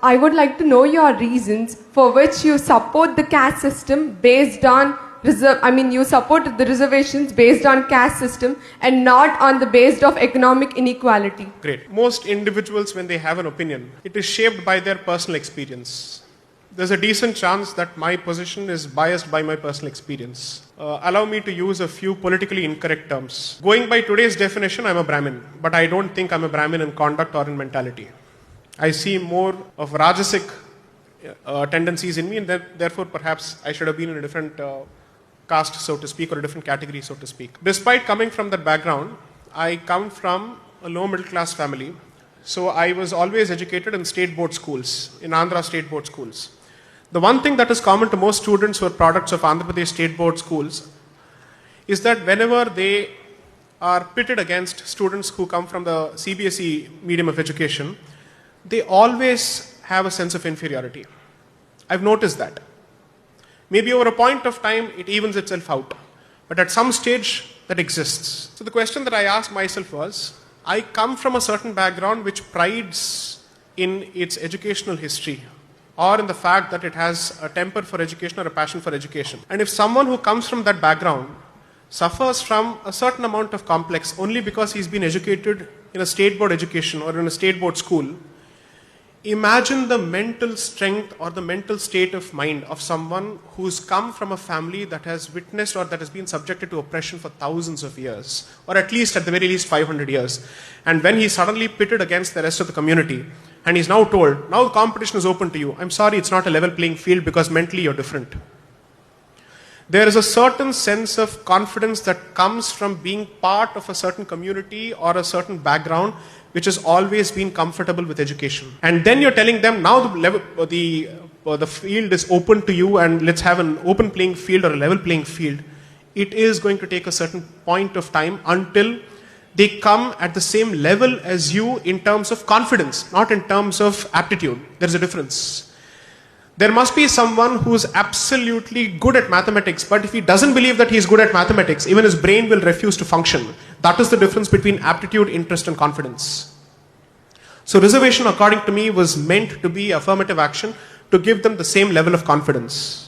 I would like to know your reasons for which you support the caste system based on you support the reservations based on caste system and not on the based of economic inequality. Great. Most individuals, when they have an opinion, it is shaped by their personal experience. There's a decent chance that my position is biased by my personal experience. Allow me to use a few politically incorrect terms. Going by today's definition, I'm a Brahmin, but I don't think I'm a Brahmin in conduct or in mentality. I see more of Rajasic tendencies in me, and therefore perhaps I should have been in a different caste, so to speak, or a different category, so to speak. Despite coming from that background, I come from a low middle class family. So I was always educated in state board schools, in Andhra state board schools. The one thing that is common to most students who are products of Andhra Pradesh state board schools is that whenever they are pitted against students who come from the CBSE medium of education, they always have a sense of inferiority. I've noticed that. Maybe over a point of time, it evens itself out. But at some stage, that exists. So the question that I asked myself was, I come from a certain background which prides in its educational history, or in the fact that it has a temper for education or a passion for education. And if someone who comes from that background suffers from a certain amount of complex only because he's been educated in a state board education or in a state board school, imagine the mental strength or the mental state of mind of someone who's come from a family that has witnessed or that has been subjected to oppression for thousands of years, or at the very least 500 years. And when he's suddenly pitted against the rest of the community, and he's now told, now the competition is open to you. I'm sorry, it's not a level playing field because mentally you're different. There is a certain sense of confidence that comes from being part of a certain community or a certain background which has always been comfortable with education. And then you're telling them, now the field is open to you and let's have an open playing field or a level playing field. It is going to take a certain point of time until they come at the same level as you in terms of confidence, not in terms of aptitude. There's a difference. There must be someone who's absolutely good at mathematics, but if he doesn't believe that he's good at mathematics, even his brain will refuse to function. That is the difference between aptitude, interest, and confidence. So reservation, according to me, was meant to be affirmative action to give them the same level of confidence.